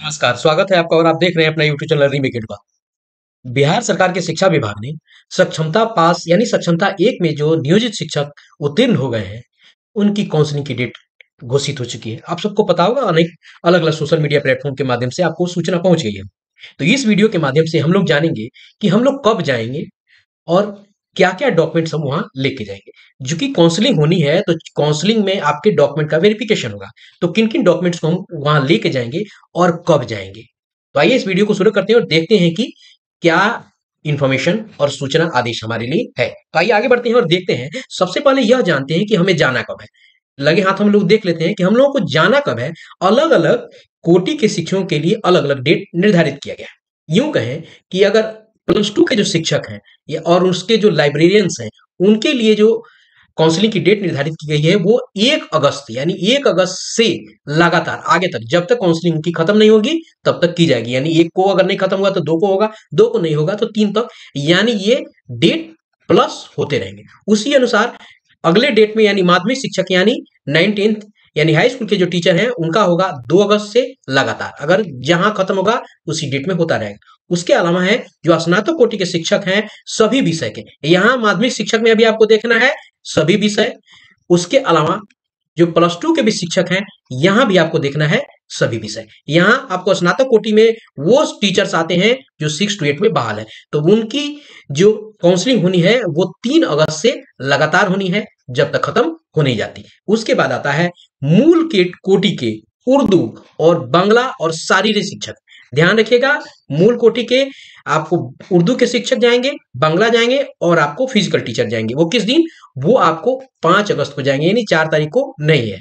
नमस्कार, स्वागत है आपका और आप देख रहे हैं अपना यूट्यूब चैनल रीमेक का। बिहार सरकार के शिक्षा विभाग ने सक्षमता पास यानी सक्षमता एक में जो नियोजित शिक्षक उत्तीर्ण हो गए हैं, उनकी काउंसलिंग की डेट घोषित हो चुकी है। आप सबको पता होगा, अनेक अलग-अलग सोशल मीडिया प्लेटफ़ॉर्म के माध्यम से आपको सूचना पहुँच गई है। तो इस वीडियो के माध्यम से हम लोग जानेंगे कि हम लोग कब जाएँगे और क्या-क्या डॉक्यूमेंट्स हम वहाँ लेके जाएँगे। चूँकि काउंसलिंग होनी है, तो काउंसलिंग में आपके डॉक्यूमेंट का वेरिफिकेशन होगा। तो किन-किन डॉक्यूमेंट्स को हम वहाँ लेके जाएँगे और कब जाएँगे? तो आइए इस वीडियो को शुरू करते हैं और देखते हैं कि क्या इन्फॉर्मेशन और सूचना आदेश हमारे लिए है। तो आइए आगे बढ़ते हैं और देखते हैं। सबसे पहले यह जानते हैं कि हमें जाना कब है। लगे हाथ हम लोग देख लेते हैं कि हम लोगों को जाना कब है। अलग-अलग कोटि के शिक्षकों के लिए अलग-अलग डेट निर्धारित किया गया है। यूँ कहें कि अगर प्लस 2 के जो शिक्षक हैं या और उसके जो लाइब्रेरियंस हैं, उनके लिए जो काउंसलिंग की डेट निर्धारित की गई है वो 1 अगस्त यानी 1 अगस्त से लगातार आगे तक जब तक काउंसलिंग की खत्म नहीं होगी तब तक की जाएगी। यानी 1 को अगर नहीं खत्म हुआ तो 2 को होगा, 2 को नहीं होगा तो 3 तक, यानी ये डेट प्लस होते रहेंगे। उसी अनुसार अगले डेट में यानी माध्यमिक शिक्षक यानी 9th यानी हाई स्कूल के जो टीचर हैं उनका होगा 2 अगस्त से लगातार, अगर जहां खत्म होगा उसी डेट में होता रहेगा। उसके अलावा है जो स्नातक कोटि के शिक्षक हैं सभी विषय के, यहाँ माध्यमिक शिक्षक में अभी आपको देखना है सभी विषय। उसके अलावा जो प्लस 2 के भी शिक्षक हैं यहाँ भी आपको देखना है सभी विषय। यहाँ आपको स्नातक कोटि में वो टीचर्स आते हैं जो 6 to 8 में बहाल है, तो उनकी जो काउंसलिंग होनी है वो 3 अगस्त से लगातार होनी है जब तक खत्म हो नहीं जाती। उसके बाद आता है मूल के कोटि के उर्दू और बांग्ला और शारीरिक शिक्षक। ध्यान रखिएगा, मूल कोटि के आपको उर्दू के शिक्षक जाएंगे, बांग्ला जाएंगे और आपको फिजिकल टीचर जाएंगे। वो किस दिन? वो आपको 5 अगस्त को जाएंगे, यानी 4 तारीख को नहीं है,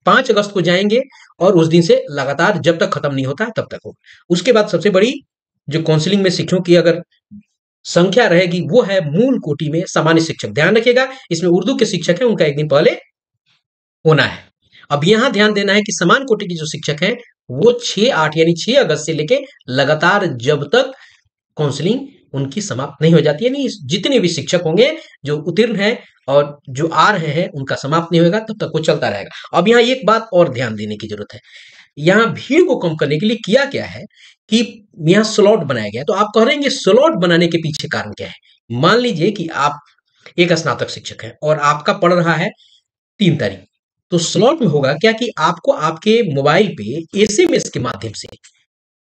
5 अगस्त को जाएंगे और उस दिन से लगातार जब तक खत्म नहीं होता है तब तक होगा। उसके बाद सबसे बड़ी जो काउंसलिंग में शिक्षकों की अगर संख्या रहेगी वो है मूल कोटि में सामान्य शिक्षक। ध्यान रखिएगा, इसमें उर्दू के शिक्षक है उनका एक दिन पहले होना है। अब यहाँ ध्यान देना है कि समान कोटि के जो शिक्षक हैं वो 6-8 यानी 6 अगस्त से लेके लगातार जब तक काउंसलिंग उनकी समाप्त नहीं हो जाती, यानी जितने भी शिक्षक होंगे जो उत्तीर्ण हैं और जो आ रहे हैं उनका समाप्त नहीं होगा तब तक वो चलता रहेगा। अब यहाँ एक बात और ध्यान देने की जरूरत है, यहाँ भीड़ को कम करने के लिए किया क्या है कि यहाँ स्लॉट बनाया गया है। तो आप कह रहे हैं स्लॉट बनाने के पीछे कारण क्या है? मान लीजिए कि आप एक स्नातक शिक्षक है और आपका पढ़ रहा है 3 तारीख, तो स्लॉट में होगा क्या कि आपको आपके मोबाइल पे एसएमएस के माध्यम से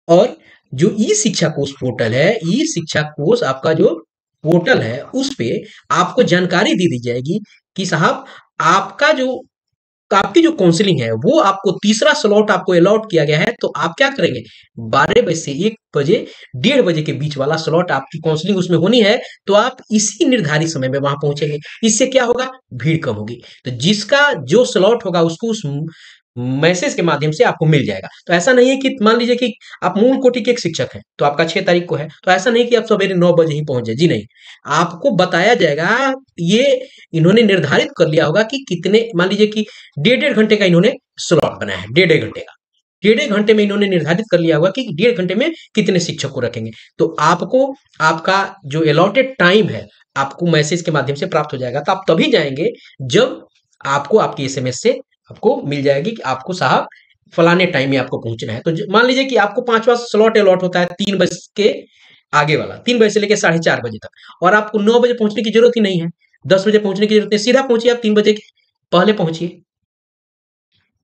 और जो ई शिक्षा कोष पोर्टल है, ई शिक्षा कोष आपका जो पोर्टल है उस पे आपको जानकारी दे दी जाएगी कि साहब आपका जो आपकी जो काउंसलिंग है वो आपको तीसरा स्लॉट आपको अलॉट किया गया है। तो आप क्या करेंगे, 12 बजे से 1 बजे 1:30 बजे के बीच वाला स्लॉट आपकी काउंसलिंग उसमें होनी है, तो आप इसी निर्धारित समय में वहां पहुंचेंगे। इससे क्या होगा, भीड़ कम होगी। तो जिसका जो स्लॉट होगा उसको उस मैसेज के माध्यम से आपको मिल जाएगा। तो ऐसा नहीं है कि मान लीजिए कि आप मूल कोटि के एक शिक्षक हैं तो आपका 6 तारीख को है, तो ऐसा नहीं कि आप सवेरे 9 बजे ही पहुंच जाए। जी नहीं, आपको बताया जाएगा। ये इन्होंने निर्धारित कर लिया होगा कि कितने, मान लीजिए कि 1.5 घंटे का इन्होंने स्लॉट बनाया है, 1.5 घंटे का, 1.5 घंटे में इन्होंने निर्धारित कर लिया होगा कि 1.5 घंटे में कितने शिक्षक को रखेंगे। तो आपको आपका जो अलॉटेड टाइम है आपको मैसेज के माध्यम से प्राप्त हो जाएगा। तो आप तभी जाएंगे जब आपको आपकी एसएमएस से आपको मिल जाएगी कि आपको साहब फलाने टाइम में आपको पहुंचना है। तो मान लीजिए कि आपको 5वां स्लॉट अलॉट होता है 3 बजे के आगे वाला, 3 बजे से लेकर 4:30 बजे तक, और आपको 9 बजे पहुंचने की जरूरत ही नहीं है, 10 बजे पहुंचने की जरूरत नहीं, सीधा पहुंचिए आप 3 बजे के पहले पहुंचिए।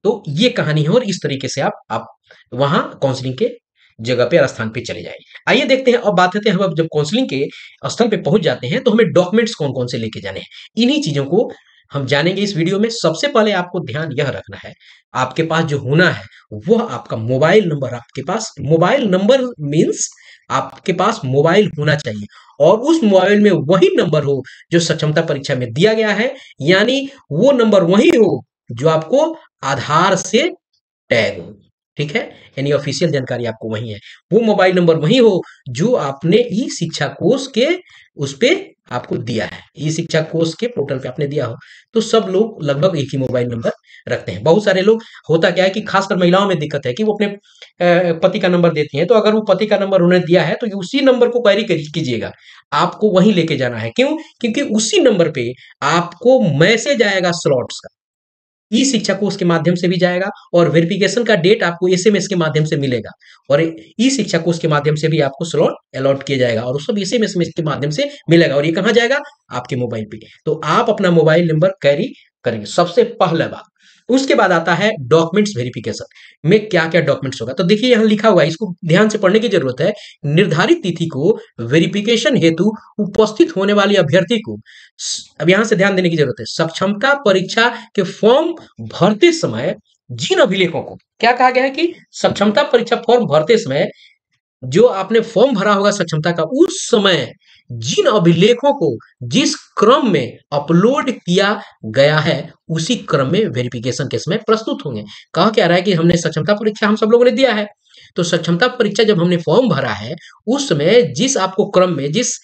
तो ये कहानी है और इस तरीके से आप वहां काउंसलिंग के जगह पे और स्थान पे चले जाएंगे। आइए देखते हैं, अब बात करते हैं, हम अब जब काउंसलिंग के स्थल पे पहुंच जाते हैं तो हमें डॉक्यूमेंट्स कौन कौन से लेके जाने हैं, इन्हीं चीजों को हम जानेंगे इस वीडियो में। सबसे पहले आपको ध्यान यह रखना है, आपके पास जो होना है वह आपका मोबाइल नंबर। आपके पास मोबाइल नंबर मीन्स आपके पास मोबाइल होना चाहिए और उस मोबाइल में वही नंबर हो जो सक्षमता परीक्षा में दिया गया है, यानी वो नंबर वही हो जो आपको आधार से टैग हो। ठीक है, यानी ऑफिशियल जानकारी आपको वही है, वो मोबाइल नंबर वही हो जो आपने ई शिक्षा कोष के उस पे आपको दिया है, ई शिक्षा कोष के पोर्टल पे आपने दिया हो। तो सब लोग लगभग एक ही मोबाइल नंबर रखते हैं। बहुत सारे लोग, होता क्या है कि खासकर महिलाओं में दिक्कत है कि वो अपने पति का नंबर देती हैं, तो अगर वो पति का नंबर उन्हें दिया है तो उसी नंबर को क्वेरी कीजिएगा, आपको वहीं लेके जाना है। क्यों? क्योंकि उसी नंबर पे आपको मैसेज आएगा स्लॉट्स का। ई शिक्षा कोष के माध्यम से भी जाएगा और वेरिफिकेशन का डेट आपको एसएमएस के माध्यम से मिलेगा और ई शिक्षा कोष के माध्यम से भी आपको स्लॉट अलॉट किया जाएगा और सब एसएमएस के माध्यम से मिलेगा और ये कहाँ जाएगा आपके मोबाइल पे। तो आप अपना मोबाइल नंबर कैरी करेंगे सबसे पहला बात। उसके बाद आता है डॉक्यूमेंट्स वेरिफिकेशन में क्या क्या डॉक्यूमेंट्स होगा। तो देखिए यहाँ लिखा हुआ है, इसको ध्यान से पढ़ने की जरूरत है। निर्धारित तिथि को वेरिफिकेशन हेतु उपस्थित होने वाले अभ्यर्थी को अब यहां से ध्यान देने की जरूरत है, सक्षमता परीक्षा के फॉर्म भरते समय जिन अभिलेखों को क्या कहा गया है कि सक्षमता परीक्षा फॉर्म भरते समय जो आपने फॉर्म भरा होगा सक्षमता का, उस समय जिन अभिलेखों को जिस क्रम में अपलोड किया गया है उसी क्रम में वेरिफिकेशन के समय प्रस्तुत होंगे। कहा क्या रहा है कि हमने सक्षमता परीक्षा हम सब लोगों ने दिया है, तो सक्षमता परीक्षा जब हमने फॉर्म भरा है उस समय जिस आपको क्रम में जिस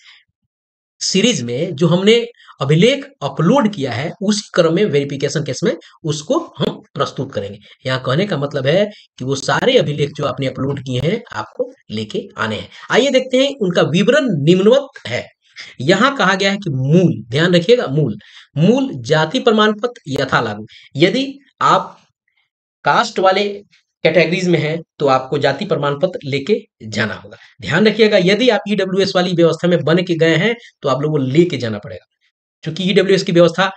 सीरीज में जो हमने अभिलेख अपलोड किया है उसी क्रम में वेरिफिकेशन केस में उसको हम प्रस्तुत करेंगे। यहाँ कहने का मतलब है कि वो सारे अभिलेख जो आपने अपलोड किए हैं आपको लेके आने हैं। आइए देखते हैं उनका विवरण निम्नवत है। यहाँ कहा गया है कि मूल, ध्यान रखिएगा, मूल जाति प्रमाण पत्र यथा लागू। यदि आप कास्ट वाले कैटेगरीज में है तो आपको जाति प्रमाण पत्र लेके जाना होगा। ध्यान रखिएगा, यदि आप ईडब्ल्यूएस वाली व्यवस्था में बन के गए हैं तो आप लोगों को लेके जाना पड़ेगा, क्योंकि ईडब्ल्यूएस की व्यवस्था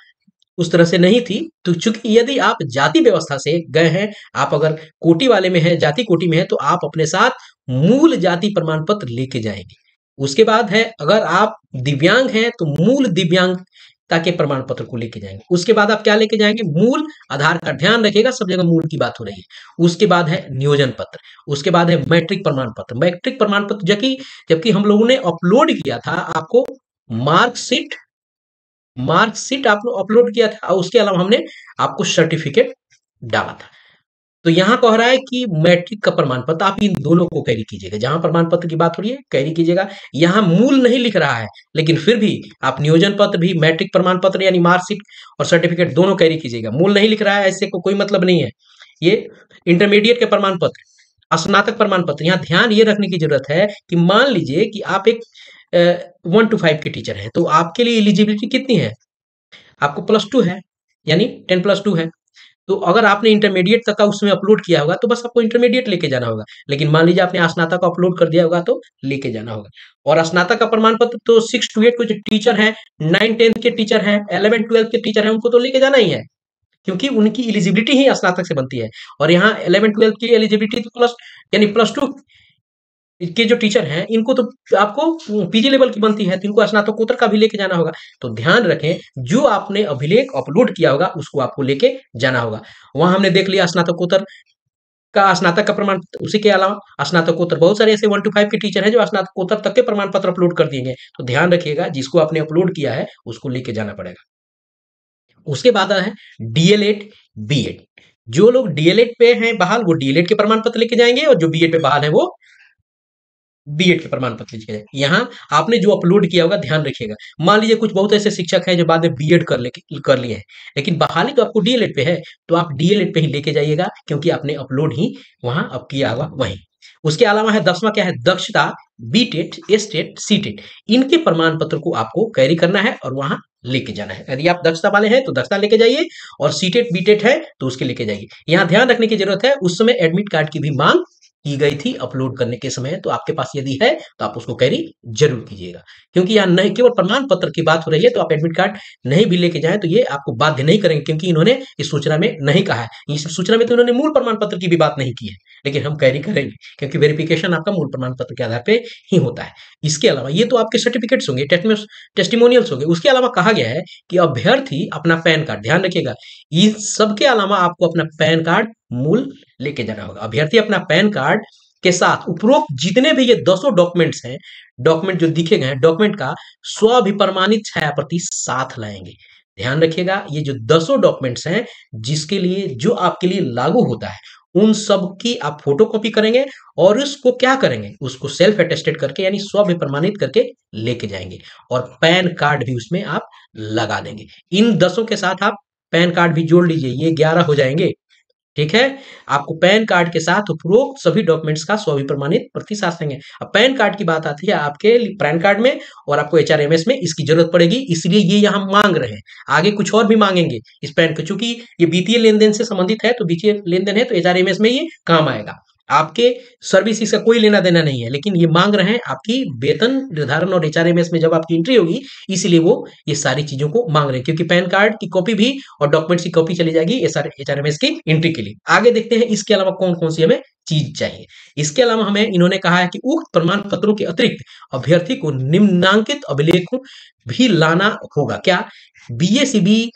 उस तरह से नहीं थी। तो चूंकि यदि आप जाति व्यवस्था से गए हैं, आप अगर कोटि वाले में है, जाति कोटि में है, तो आप अपने साथ मूल जाति प्रमाण पत्र लेके जाएंगे। उसके बाद है अगर आप दिव्यांग हैं तो मूल दिव्यांगता के प्रमाण पत्र को लेके जाएंगे। उसके बाद आप क्या लेके जाएंगे, मूल आधार कार्ड। ध्यान रखिएगा सब जगह मूल की बात हो रही है। उसके बाद है नियोजन पत्र, उसके बाद है मैट्रिक प्रमाण पत्र। मैट्रिक प्रमाण पत्र जबकि हम लोगों ने अपलोड किया था आपको मार्कशीट आपने अपलोड किया था और उसके अलावा हमने आपको सर्टिफिकेट डाला था। तो यहां कह रहा है कि मैट्रिक का प्रमाण पत्र आप इन दोनों को कैरी कीजिएगा। जहां प्रमाण पत्र की बात हो रही है कैरी कीजिएगा। यहां मूल नहीं लिख रहा है लेकिन फिर भी आप नियोजन पत्र भी, मैट्रिक प्रमाण पत्र यानी मार्कशीट और सर्टिफिकेट दोनों कैरी कीजिएगा। मूल नहीं लिख रहा है ऐसे को कोई मतलब नहीं है। ये इंटरमीडिएट के प्रमाण पत्र, स्नातक प्रमाण पत्र, यहाँ ध्यान ये रखने की जरूरत है कि मान लीजिए कि आप एक 1 to 5 के टीचर हैं तो आपके लिए एलिजिबिलिटी कितनी है, आपको +2 है, यानी 10+2 है। तो अगर आपने इंटरमीडिएट तक का उसमें अपलोड किया होगा तो बस आपको इंटरमीडिएट लेके जाना होगा। लेकिन मान लीजिए आपने स्नातक का अपलोड कर दिया होगा तो लेके जाना होगा। और स्नातक का प्रमाण पत्र तो 6 to 8 को जो टीचर हैं, 9-10 के टीचर हैं, 11-12 के टीचर हैं, उनको तो लेके जाना ही है, क्योंकि उनकी एलिजिबिलिटी ही स्नातक से बनती है। और यहाँ 11-12 की एलिजिबिलिटी तो प्लस यानी +2 के जो टीचर हैं इनको तो आपको पीजी लेवल की बनती है, तो इनको स्नातकोत्तर का भी लेके जाना होगा। तो ध्यान रखें जो आपने अभिलेख अपलोड किया होगा उसको आपको लेके जाना होगा। वहां हमने देख लिया स्नातकोत्तर का, स्नातक का प्रमाण पत्र। उसी के अलावा स्नातकोत्तर बहुत सारे ऐसे 1 to 5 के टीचर हैं जो स्नातकोत्तर तक के प्रमाण पत्र अपलोड कर दिए गए। तो ध्यान रखिएगा जिसको आपने अपलोड किया है उसको लेके जाना पड़ेगा। उसके बाद है डीएलएड, बीएड। जो लोग डीएलएड पे हैं बहाल वो डीएलएड के प्रमाण पत्र लेके जाएंगे और जो बीएड पे बहाल है वो बीएड के प्रमाण पत्र लीजिएगा। यहाँ आपने जो अपलोड किया होगा ध्यान रखिएगा। मान लीजिए कुछ बहुत ऐसे शिक्षक हैं जो बाद में बीएड कर लिए हैं लेकिन बहाली तो आपको डीएलएड पे है, तो आप डीएलएड पे ही लेके जाइएगा क्योंकि आपने अपलोड ही वहां अब किया होगा वहीं। उसके अलावा है 10वां क्या है, दक्षता, बीटेट, एस्टेट, सीटेट। इनके प्रमाण पत्र को आपको कैरी करना है और वहां लेके जाना है। यदि आप दक्षता वाले हैं तो दक्षता लेके जाइए और सीटेट बीटेट है तो उसके लेके जाइए। यहाँ ध्यान रखने की जरूरत है उस समय एडमिट कार्ड की भी मांग की गई थी अपलोड करने के समय, तो आपके पास यदि है तो आप उसको कैरी जरूर कीजिएगा। क्योंकि यहाँ नहीं केवल प्रमाण पत्र की बात हो रही है, तो आप एडमिट कार्ड नहीं भी लेके जाएं तो ये आपको बाध्य नहीं करेंगे, क्योंकि इन्होंने इस सूचना में नहीं कहा है। इस सूचना में तो इन्होंने मूल प्रमाण पत्र की भी बात नहीं की है, लेकिन हम कैरी करेंगे क्योंकि वेरिफिकेशन आपका मूल प्रमाण पत्र के आधार पे ही होता है। इसके अलावा ये तो आपके सर्टिफिकेट्स होंगे, टेस्टिमोनियल्स होंगे। उसके अलावा कहा गया है कि अभ्यर्थी अपना पैन कार्ड, ध्यान रखिएगा, इन सबके अलावा आपको अपना पैन कार्ड मूल लेके जाना होगा। अभ्यर्थी अपना पैन कार्ड के साथ उपरोक्त जितने भी ये 10 डॉक्यूमेंट्स हैं, डॉक्यूमेंट जो दिखे गए हैं, डॉक्यूमेंट का स्वभिप्रमाणित छाया प्रति साथ लाएंगे। ध्यान रखिएगा ये जो 10 डॉक्यूमेंट्स हैं जिसके लिए जो आपके लिए लागू होता है उन सब की आप फोटोकॉपी करेंगे और उसको क्या करेंगे, उसको सेल्फ अटेस्टेड करके यानी स्वभिप्रमाणित करके लेके जाएंगे और पैन कार्ड भी उसमें आप लगा देंगे। इन 10 के साथ आप पैन कार्ड भी जोड़ लीजिए, ये 11 हो जाएंगे। ठीक है। आपको पैन कार्ड के साथ उपरोक्त सभी डॉक्यूमेंट्स का स्वविप्रमाणित प्रति साथ देंगे। अब पैन कार्ड की बात आती है आपके पैन कार्ड में, और आपको एचआरएमएस में इसकी जरूरत पड़ेगी, इसलिए ये यहाँ मांग रहे हैं। आगे कुछ और भी मांगेंगे इस पैन को, चूंकि ये वित्तीय लेन देन से संबंधित है, तो वित्तीय लेन देन है तो एचआरएमएस में ये काम आएगा। आपके सर्विस इसका कोई लेना देना नहीं है, लेकिन ये मांग रहे हैं आपकी वेतन निर्धारण और एचआरएमएस में जब आपकी एंट्री होगी, इसलिए वो ये सारी चीजों को मांग रहे हैं, क्योंकि पैन कार्ड की कॉपी भी और डॉक्यूमेंट्स की कॉपी चली जाएगी एचआरएमएस की एंट्री के लिए। आगे देखते हैं इसके अलावा कौन कौन सी हमें चीज चाहिए। इसके अलावा हमें इन्होंने कहा है कि उक्त प्रमाण पत्रों के अतिरिक्त अभ्यर्थी को निम्नांकित अभिलेखों भी लाना होगा। क्या? बीएसीबी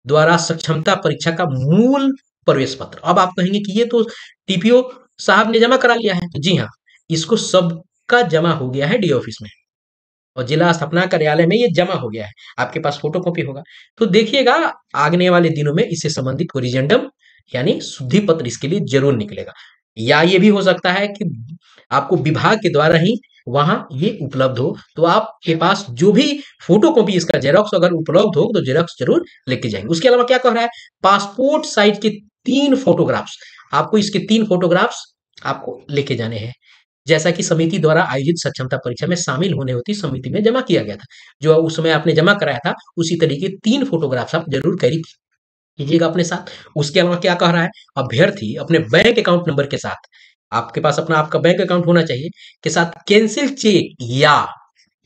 द्वारा सक्षमता परीक्षा का मूल प्रवेश पत्र। अब आप कहेंगे कि ये तो टीपीओ साहब ने जमा करा लिया है, तो जी हाँ, इसको सबका जमा हो गया है डी ऑफिस में, और जिला स्थापना कार्यालय में ये जमा हो गया है। आपके पास फोटो कॉपी होगा, तो देखिएगा आगने वाले दिनों में इससे संबंधित कोरिजेंडम यानी शुद्धि पत्र इसके लिए जरूर निकलेगा। या ये भी हो सकता है कि आपको विभाग के द्वारा ही वहां ये उपलब्ध हो, तो आपके पास जो भी फोटो कॉपी इसका जेरॉक्स अगर उपलब्ध हो तो जेरॉक्स जरूर लेके जाएंगे। उसके अलावा क्या कह रहा है, पासपोर्ट साइज के 3 फोटोग्राफ्स, आपको इसके 3 फोटोग्राफ्स आपको लेके जाने हैं, जैसा कि समिति द्वारा आयोजित सक्षमता परीक्षा में शामिल होने होती समिति में जमा किया गया था। जो उस समय आपने जमा कराया था, उसी तरीके 3 फोटोग्राफ्स आप जरूर कैरी कीजिएगा अपने साथ। उसके अलावा क्या कह रहा है, अभ्यर्थी अपने बैंक अकाउंट नंबर के साथ, आपके पास अपना आपका बैंक अकाउंट होना चाहिए, के साथ कैंसिल चेक या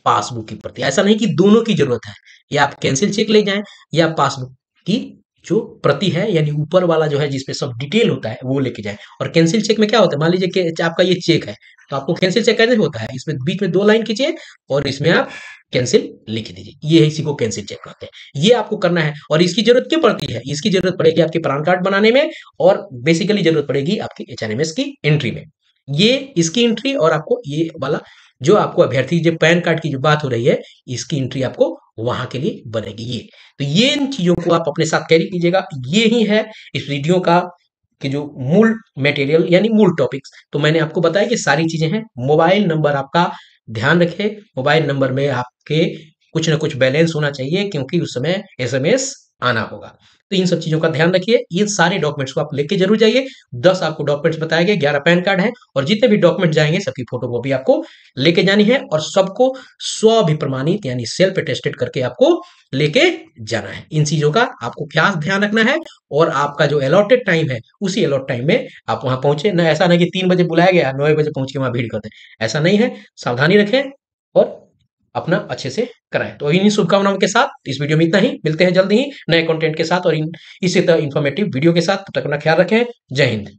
पासबुक की प्रति, ऐसा नहीं कि दोनों की जरूरत है, या आप कैंसिल चेक ले जाएं या पासबुक की जो प्रति है, यानी ऊपर वाला जो है जिसपे सब डिटेल होता है वो लेके जाएं। और कैंसिल चेक में क्या होता है, मान लीजिए कि आपका ये चेक है, तो आपको कैंसिल चेक कैसे होता है, इसमें बीच में 2 लाइन खींचिए और इसमें आप कैंसिल लिख दीजिए, ये इसी को कैंसिल चेक कहते हैं। ये आपको करना है, और इसकी जरूरत क्यों पड़ती है, इसकी जरूरत पड़ेगी आपके पैन कार्ड बनाने में, और बेसिकली जरूरत पड़ेगी आपकी एचआरएमएस की एंट्री में। ये इसकी एंट्री, और आपको ये वाला जो आपको अभ्यर्थी जो पैन कार्ड की जो बात हो रही है, इसकी एंट्री आपको वहां के लिए बनेगी। ये तो ये इन चीजों को आप अपने साथ कैरी कीजिएगा। ये ही है इस वीडियो का कि जो मूल मटेरियल यानी मूल टॉपिक्स, तो मैंने आपको बताया कि सारी चीजें हैं। मोबाइल नंबर आपका ध्यान रखें, मोबाइल नंबर में आपके कुछ ना कुछ बैलेंस होना चाहिए, क्योंकि उस समय एसएमएस आना होगा। तो इन सब चीजों का ध्यान रखिए। ये सारे डॉक्यूमेंट्स को आप लेके जरूर जाइए। 10 आपको डॉक्यूमेंट्स बताए गए, 11 पैन कार्ड है, और जितने भी डॉक्यूमेंट जाएंगे सबकी फोटो कॉपी आपको लेके जानी है, और सबको स्वभिप्रमाणित यानी सेल्फ अटेस्टेड करके आपको लेके जाना है। इन चीजों का आपको खास ध्यान रखना है, और आपका जो अलॉटेड टाइम है उसी अलॉट टाइम में आप वहां पहुंचे। ना ऐसा नहीं कि 3 बजे बुलाया गया 9 बजे पहुंच के वहां भीड़ करते हैं, ऐसा नहीं है। सावधानी रखें और अपना अच्छे से कराएं। तो इन्हीं शुभकामनाओं के साथ इस वीडियो में इतना ही। मिलते हैं जल्दी ही नए कंटेंट के साथ और इसी तरह इंफॉर्मेटिव वीडियो के साथ। तब तक अपना ख्याल रखें। जय हिंद।